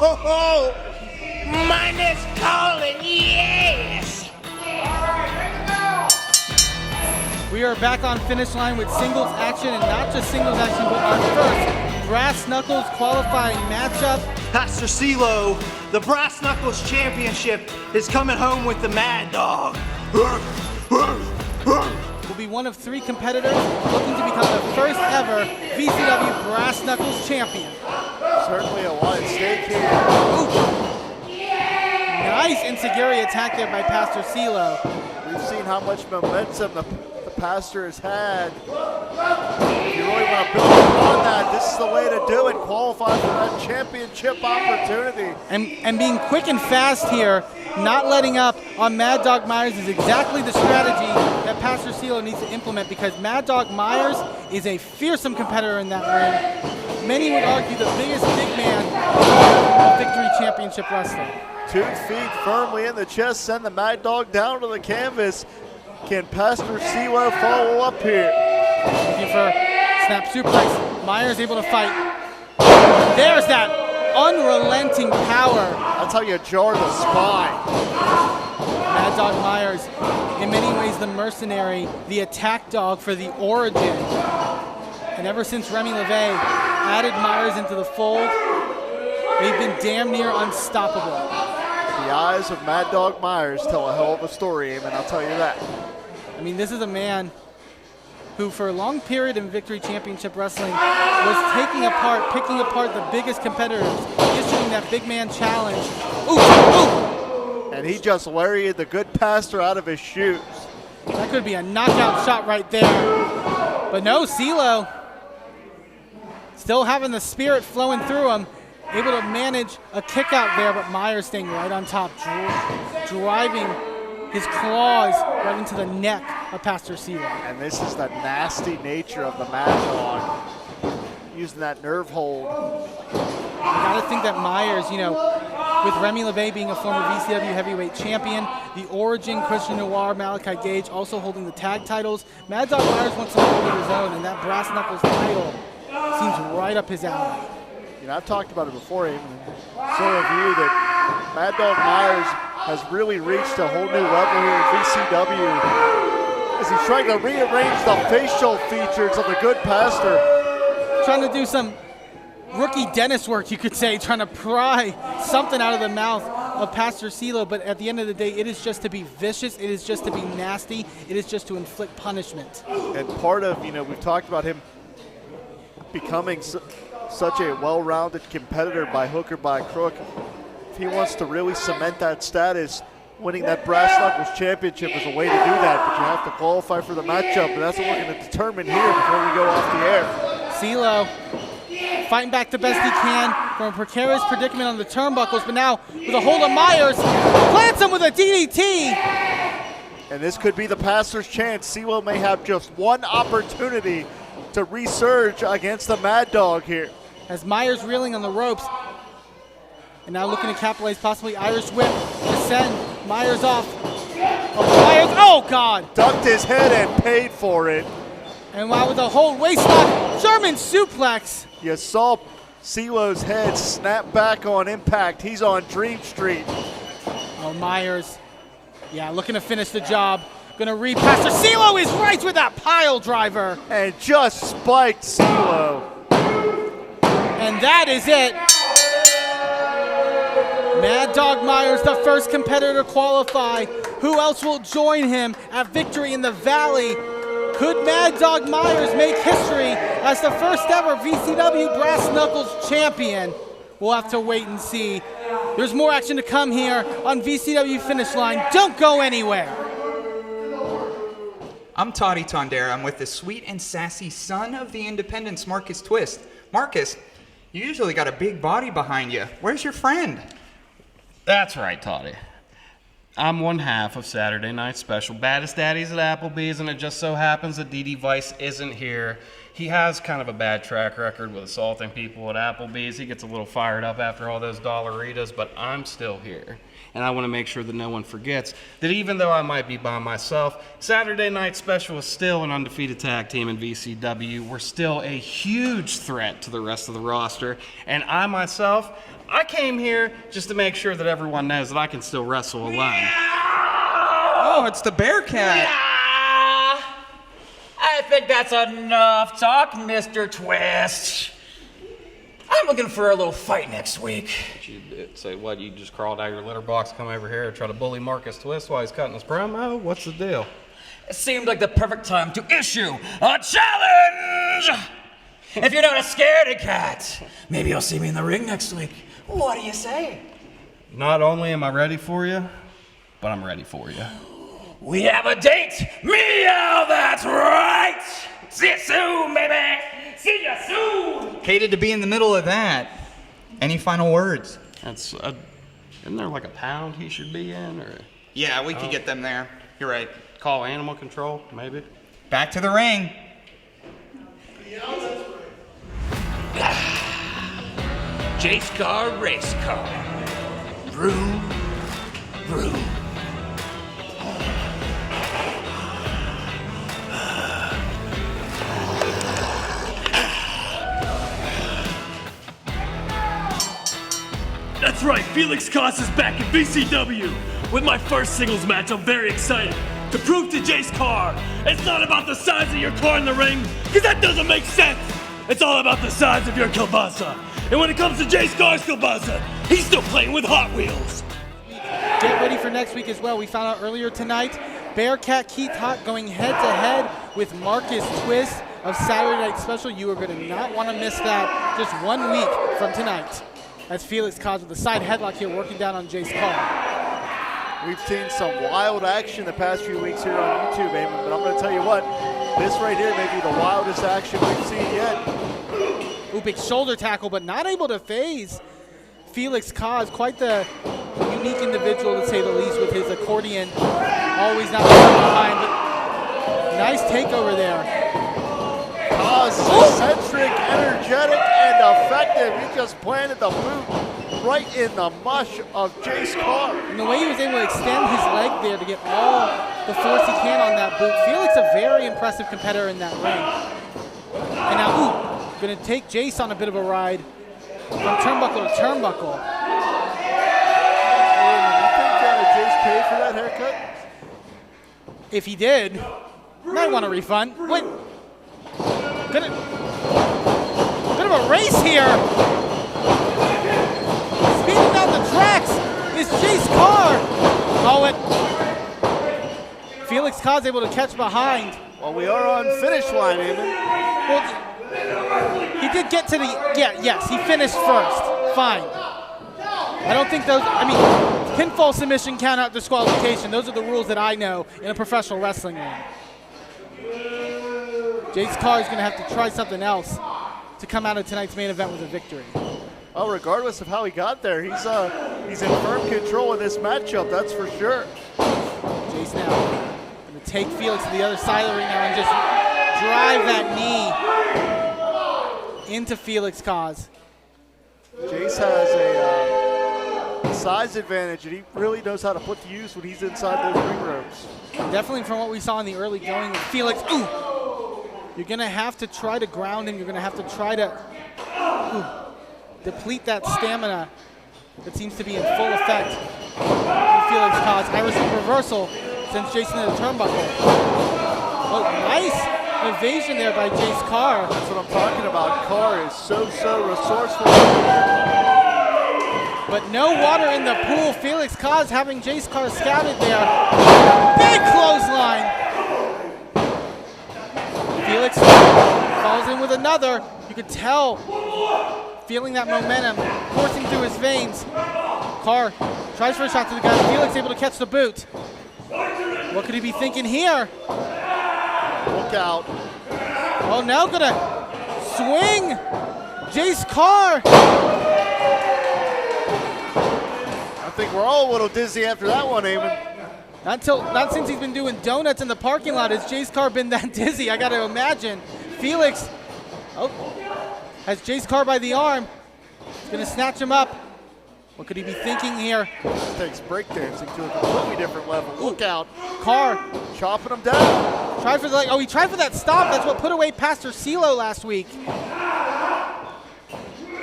Oh, minus calling, yes! We are back on finish line with singles action, and not just singles action, but our first brass knuckles qualifying matchup. Pastor CeeLo, the Brass Knuckles Championship is coming home with the Mad Dog. Will be one of 3 competitors looking to become the first ever VCW Brass Knuckles champion. Certainly a lot at stake here. Nice enziguri attack there by Pastor CeeLo. We've seen how much momentum the Pastor has had. If you really want to build on that, this is the way to do it. Qualify for that championship opportunity. And being quick and fast here, not letting up on Mad Dog Myers is exactly the strategy that Pastor CeeLo needs to implement, because Mad Dog Myers is a fearsome competitor in that ring. Many would argue the biggest big man of Victory Championship Wrestling. 2 feet firmly in the chest, send the Mad Dog down to the canvas. Can Pastor CeeLo follow up here? Looking for snap suplex. Myers able to fight. There's that unrelenting power. That's how you jar the spine. Mad Dog Myers, in many ways the mercenary, the attack dog for the Origin. And ever since Remy LeVay added Myers into the fold, they've been damn near unstoppable. The eyes of Mad Dog Myers tell a hell of a story, Eamon, I'll tell you that. I mean, this is a man who for a long period in Victory Championship Wrestling was picking apart the biggest competitors, issuing that big man challenge. Ooh. And he just lariated the good pastor out of his shoes. That could be a knockout shot right there. But no, CeeLo still having the spirit flowing through him, able to manage a kick out there, but Myers staying right on top, driving his claws right into the neck of Pastor CeeLo. And this is the nasty nature of the Mad Dog, using that nerve hold. You gotta think that Myers, with Remy LeVay being a former VCW heavyweight champion, the Origin, Christian Noir, Malachi Gage also holding the tag titles, Mad Dog Myers wants to hold his own, and that Brass Knuckles title seems right up his alley. I've talked about it before, Eamon, so have you, that Mad Dog Myers has really reached a whole new level here in VCW as he's trying to rearrange the facial features of the good pastor. Trying to do some rookie dentist work, you could say, trying to pry something out of the mouth of Pastor CeeLo, but at the end of the day, it is just to be vicious, it is just to be nasty, it is just to inflict punishment. And part of, we've talked about him becoming such a well-rounded competitor by hook or by crook. If he wants to really cement that status, winning that Brass Knuckles Championship is a way to do that, but you have to qualify for the matchup, and that's what we're going to determine here before we go off the air. CeeLo fighting back the best he can from a precarious predicament on the turnbuckles, but now with a hold of Myers, plants him with a DDT. And this could be the pastor's chance. CeeLo may have just one opportunity to resurge against the Mad Dog here. As Myers reeling on the ropes, and now looking to capitalize, possibly Irish whip to send Myers off. Oh God! Ducked his head and paid for it. And while with a hold waist lock, German suplex. You saw CeeLo's head snap back on impact. He's on Dream Street. Oh, Myers, looking to finish the job. Gonna read Pastor CeeLo is right with that pile driver. And just spiked CeeLo. And that is it. Mad Dog Myers, the first competitor to qualify. Who else will join him at Victory in the Valley? Could Mad Dog Myers make history as the first ever VCW Brass Knuckles champion? We'll have to wait and see. There's more action to come here on VCW Finish Line. Don't go anywhere. I'm Toddy Tondera. I'm with the sweet and sassy son of the Independence, Marcus Twist. Marcus, you usually got a big body behind you. Where's your friend? That's right, Toddy. I'm one half of Saturday Night Special. Baddest Daddies at Applebee's, and it just so happens that DD Vice isn't here. He has kind of a bad track record with assaulting people at Applebee's. He gets a little fired up after all those Dollaritas, but I'm still here. And I want to make sure that no one forgets that even though I might be by myself, Saturday Night Special is still an undefeated tag team in VCW. We're still a huge threat to the rest of the roster. And I myself, I came here just to make sure that everyone knows that I can still wrestle alone. Oh, it's the Bearcat. I think that's enough talk, Mr. Twist. I'm looking for a little fight next week. You say, what, you just crawled out of your litter box, come over here and try to bully Marcus Twist while he's cutting his promo? What's the deal? It seemed like the perfect time to issue a challenge! If you're not a scaredy cat, maybe you'll see me in the ring next week. What do you say? Not only am I ready for you, but I'm ready for you. We have a date! Meow, that's right! See you soon, baby! See you soon! Hated to be in the middle of that. Any final words? That's, isn't there like a pound he should be in? Or Yeah, we could get them there. You're right. call animal control, maybe? Back to the ring. Jayce Karr race car. Vroom, vroom. That's right, Felix is back in VCW. With my first singles match, I'm very excited to prove to Jayce Karr it's not about the size of your car in the ring, because that doesn't make sense. It's all about the size of your kielbasa. And when it comes to Jayce Karr's kielbasa, he's still playing with Hot Wheels. Get ready for next week as well. We found out earlier tonight, Bearcat Keith Hott going head-to-head with Marcus Twist of Saturday Night Special. You are going to not want to miss that just 1 week from tonight. That's Felix with the side headlock here working down on Jayce Karr. We've seen some wild action the past few weeks here on YouTube, Eamon, but I'm going to tell you what, this right here may be the wildest action we've seen yet. Ooh, big shoulder tackle, but not able to phase Felix Karr. Quite the unique individual, to say the least, with his accordion. Always not behind, but nice takeover there. Karr's eccentric, energetic, and effective. He just planted the boot right in the mush of Jayce Karr. And the way he was able to extend his leg there to get all the force he can on that boot. Felix, a very impressive competitor in that ring. And now, going to take Jayce on a bit of a ride from turnbuckle to turnbuckle. You think Jayce paid for that haircut? If he did, might want a refund. Wait. Bit of a race here. Speeding down the tracks is Jayce Karr. Oh, it. Felix Karr's able to catch behind. Well, we are on finish line, Eamon. Well, he did get to the, yes, he finished first. Fine. I don't think those, pinfall, submission, count out, disqualification. Those are the rules that I know in a professional wrestling ring. Jayce Karr is going to have to try something else to come out of tonight's main event with a victory. Well, regardless of how he got there, he's in firm control of this matchup, that's for sure. Jayce now going to take Felix to the other side of the ring now and just drive that knee into Felix Karr. Jayce has a size advantage, and he really knows how to put to use when he's inside those ring ropes. Definitely from what we saw in the early going with Felix. Ooh! You're going to have to try to ground him. You're going to have to try to deplete that stamina that seems to be in full effect in Felix Karr. Irish reversal sends Jayce into the turnbuckle. Oh, nice evasion there by Jayce Karr. That's what I'm talking about. Karr is so resourceful. But no water in the pool. Felix Karr having Jayce Karr scouted there. Big clothesline. Felix falls in with another. You could tell, feeling that momentum coursing through his veins. Karr tries for a shot to the guy. Felix able to catch the boot. What could he be thinking here? Look out. Oh, now gonna swing Jayce Karr. I think we're all a little dizzy after that one, Eamon. Not since he's been doing donuts in the parking lot has Jayce Karr been that dizzy. I got to imagine. Felix Oh, has Jayce Karr by the arm. He's going to snatch him up. What could he be thinking here? Takes breakdancing to a completely different level. Look out. Karr Chopping him down. tried for the, he tried for that stop. That's what put away Pastor CeeLo last week. And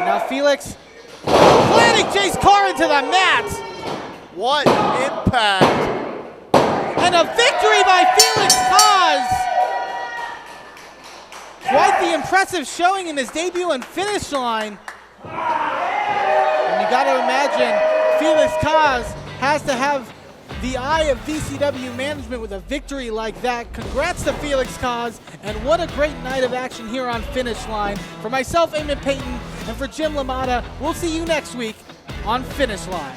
now Felix planting Jayce Karr into the mat. What impact. And a victory by Felix Karr. Quite the impressive showing in his debut and finish line. And you got to imagine Felix Karr has to have the eye of VCW management with a victory like that. Congrats to Felix Karr, and what a great night of action here on Finish Line. For myself, Eamon Payton, and for Jim LaMotta, we'll see you next week on Finish Line.